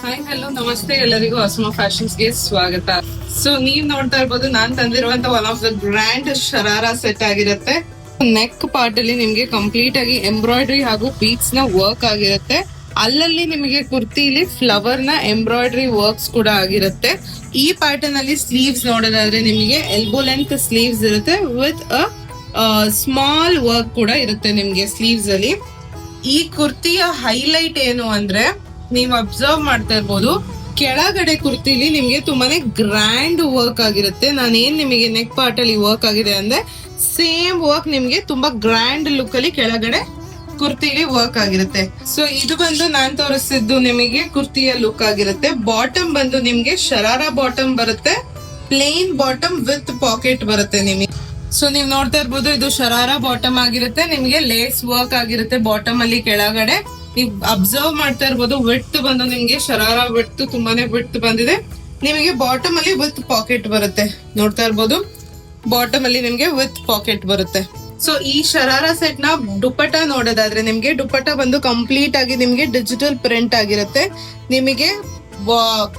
Hi hello ನಮಸ್ತೆ ಎಲ್ಲರಿಗೂ Asma fashions ಗೆ ಸ್ವಾಗತ. ಸೊ ನೀವ್ ನೋಡ್ತಾ ಇರ್ಬೋದು ನಾನ್ ತಂದಿರುವಂತ one of the grand sharara set ಆಗಿರುತ್ತೆ. ನೆಕ್ ಪಾರ್ಟ್ ಅಲ್ಲಿ ನಿಮ್ಗೆ ಕಂಪ್ಲೀಟ್ ಆಗಿ ಎಂಬ್ರಾಯ್ಡ್ರಿ ಹಾಗೂ ಬೀಡ್ಸ್ ನ ವರ್ಕ್ ಆಗಿರುತ್ತೆ. ಅಲ್ಲಲ್ಲಿ ನಿಮಗೆ ಕುರ್ತಿಲಿ ಫ್ಲವರ್ ನ ಎಂಬ್ರಾಯ್ಡ್ರಿ ವರ್ಕ್ಸ್ ಕೂಡ ಆಗಿರುತ್ತೆ. ಈ ಪ್ಯಾಟರ್ನ್ ಅಲ್ಲಿ ಸ್ಲೀವ್ಸ್ ನೋಡೋದಾದ್ರೆ ನಿಮಗೆ ಎಲ್ಬೋ ಲೆಂತ್ ಸ್ಲೀವ್ಸ್ ಇರುತ್ತೆ ವಿತ್ ಸ್ಮಾಲ್ ವರ್ಕ್ ಕೂಡ ಇರುತ್ತೆ ನಿಮ್ಗೆ ಸ್ಲೀವ್ಸ್ ಅಲ್ಲಿ. ಈ ಕುರ್ತಿಯ ಹೈಲೈಟ್ ಏನು ಅಂದ್ರೆ ನೀವು ಅಬ್ಸರ್ವ್ ಮಾಡ್ತಾ ಇರ್ಬೋದು, ಕೆಳಗಡೆ ಕುರ್ತಿಲಿ ನಿಮ್ಗೆ ತುಂಬಾನೇ ಗ್ರ್ಯಾಂಡ್ ವರ್ಕ್ ಆಗಿರುತ್ತೆ. ನಾನೇನ್ ನಿಮಗೆ ನೆಕ್ ಪಾರ್ಟ್ ಅಲ್ಲಿ ವರ್ಕ್ ಆಗಿದೆ ಅಂದ್ರೆ ಸೇಮ್ ವರ್ಕ್ ನಿಮ್ಗೆ ತುಂಬಾ ಗ್ರ್ಯಾಂಡ್ ಲುಕ್ ಅಲ್ಲಿ ಕೆಳಗಡೆ ಕುರ್ತಿಲಿ ವರ್ಕ್ ಆಗಿರುತ್ತೆ. ಸೊ ಇದು ಬಂದು ನಾನ್ ತೋರಿಸಿದ್ದು ನಿಮಗೆ ಕುರ್ತಿಯ ಲುಕ್ ಆಗಿರುತ್ತೆ. ಬಾಟಮ್ ಬಂದು ನಿಮ್ಗೆ ಶರಾರಾ ಬಾಟಮ್ ಬರುತ್ತೆ, ಪ್ಲೇನ್ ಬಾಟಮ್ ವಿತ್ ಪಾಕೆಟ್ ಬರುತ್ತೆ ನಿಮಗೆ. ಸೊ ನೀವ್ ನೋಡ್ತಾ ಇರ್ಬೋದು ಇದು ಶರಾರಾ ಬಾಟಮ್ ಆಗಿರುತ್ತೆ. ನಿಮ್ಗೆ ಲೇಸ್ ವರ್ಕ್ ಆಗಿರುತ್ತೆ ಬಾಟಮ್ ಅಲ್ಲಿ ಕೆಳಗಡೆ. ನೀವು ಅಬ್ಸರ್ವ್ ಮಾಡ್ತಾ ಇರ್ಬೋದು ವಿಡ್ತ್ ಬಂದು ನಿಮ್ಗೆ ಶರಾರಾ ವಿಡ್ತ್ ತುಂಬಾನೇ ವಿಡ್ತ್ ಬಂದಿದೆ. ನಿಮಗೆ ಬಾಟಮ್ ಅಲ್ಲಿ ವಿತ್ ಪಾಕೆಟ್ ಬರುತ್ತೆ. ನೋಡ್ತಾ ಇರ್ಬೋದು ಬಾಟಮ್ ಅಲ್ಲಿ ನಿಮ್ಗೆ ವಿತ್ ಪಾಕೆಟ್ ಬರುತ್ತೆ. ಸೊ ಈ ಶರಾರಾ ಸೆಟ್ ನ ದುಪ್ಪಟ್ಟ ನೋಡೋದಾದ್ರೆ ನಿಮ್ಗೆ ದುಪ್ಪಟ್ಟ ಬಂದು ಕಂಪ್ಲೀಟ್ ಆಗಿ ನಿಮ್ಗೆ ಡಿಜಿಟಲ್ ಪ್ರಿಂಟ್ ಆಗಿರುತ್ತೆ. ನಿಮಗೆ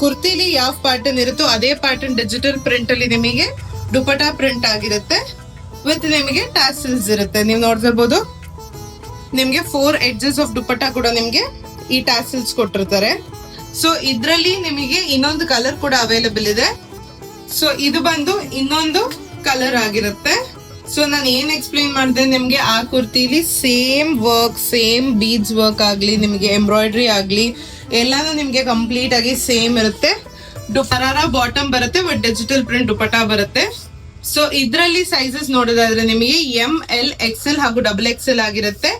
ಕುರ್ತಿಲಿ ಯಾವ ಪ್ಯಾಟರ್ನ್ ಇರುತ್ತೋ ಅದೇ ಪ್ಯಾಟರ್ನ್ ಡಿಜಿಟಲ್ ಪ್ರಿಂಟ್ ಅಲ್ಲಿ ನಿಮಗೆ ದುಪ್ಪಟ್ಟ ಪ್ರಿಂಟ್ ಆಗಿರುತ್ತೆ. ವಿತ್ ನಿಮಗೆ ಟ್ಯಾಸಲ್ಸ್ ಇರುತ್ತೆ. ನೀವು ನೋಡ್ತಾ ಇರ್ಬೋದು ನಿಮ್ಗೆ 4 ಎಡ್ಜಸ್ ಆಫ್ ದುಪ್ಪಟ್ಟ ಕೂಡ ನಿಮ್ಗೆ ಈ ಟ್ಯಾಸಲ್ಸ್ ಕೊಟ್ಟಿರ್ತಾರೆ. ಸೊ ಇದ್ರಲ್ಲಿ ನಿಮಗೆ ಇನ್ನೊಂದು ಕಲರ್ ಕೂಡ ಅವೈಲೇಬಲ್ ಇದೆ. ಸೊ ಇದು ಬಂದು ಇನ್ನೊಂದು ಕಲರ್ ಆಗಿರುತ್ತೆ. ಸೊ ನಾನು ಏನ್ ಎಕ್ಸ್ಪ್ಲೈನ್ ಮಾಡಿದೆ ನಿಮ್ಗೆ, ಆ ಕುರ್ತಿಲಿ same work, same beads work ಆಗ್ಲಿ, ನಿಮ್ಗೆ ಎಂಬ್ರಾಯ್ಡ್ರಿ ಆಗ್ಲಿ ಎಲ್ಲಾನು ನಿಮ್ಗೆ ಕಂಪ್ಲೀಟ್ ಆಗಿ ಸೇಮ್ ಇರುತ್ತೆ. ಶರಾರಾ ಬಾಟಮ್ ಬರುತ್ತೆ ವಿತ್ ಡಿಜಿಟಲ್ ಪ್ರಿಂಟ್ ದುಪ್ಪಟ್ಟ ಬರುತ್ತೆ. ಸೊ ಇದ್ರಲ್ಲಿ ಸೈಜಸ್ ನೋಡೋದಾದ್ರೆ ನಿಮಗೆ ML XL ಹಾಗೂ XXL ಆಗಿರುತ್ತೆ.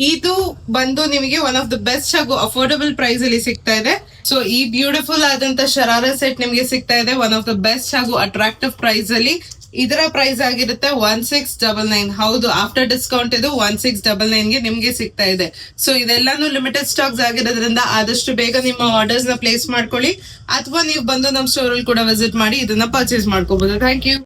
ಇದು ಬಂದು ನಿಮಗೆ ಒನ್ ಆಫ್ ದ ಬೆಸ್ಟ್ ಹಾಗೂ ಅಫೋರ್ಡಬಲ್ ಪ್ರೈಸ್ ಅಲ್ಲಿ ಸಿಗ್ತಾ ಇದೆ. ಸೊ ಈ ಬ್ಯೂಟಿಫುಲ್ ಆದಂತ ಶರಾರಾ ಸೆಟ್ ನಿಮ್ಗೆ ಸಿಗ್ತಾ ಇದೆ ಒನ್ ಆಫ್ ದ ಬೆಸ್ಟ್ ಹಾಗೂ ಅಟ್ರಾಕ್ಟಿವ್ ಪ್ರೈಸ್ ಅಲ್ಲಿ. ಇದರ ಪ್ರೈಸ್ ಆಗಿರುತ್ತೆ 1699. ಹೌದು, ಆಫ್ಟರ್ ಡಿಸ್ಕೌಂಟ್ ಇದು 1699 ಗೆ ನಿಮ್ಗೆ ಸಿಗ್ತಾ ಇದೆ. ಸೊ ಇದೆಲ್ಲಾನು ಲಿಮಿಟೆಡ್ ಸ್ಟಾಕ್ಸ್ ಆಗಿರೋದ್ರಿಂದ ಆದಷ್ಟು ಬೇಗ ನಿಮ್ಮ ಆರ್ಡರ್ಸ್ ನ ಪ್ಲೇಸ್ ಮಾಡ್ಕೊಳ್ಳಿ, ಅಥವಾ ನೀವು ಬಂದು ನಮ್ಮ ಸ್ಟೋರ್ ಅಲ್ಲಿ ಕೂಡ ವಿಸಿಟ್ ಮಾಡಿ ಇದನ್ನ ಪರ್ಚೇಸ್ ಮಾಡ್ಕೋಬಹುದು. Thank you.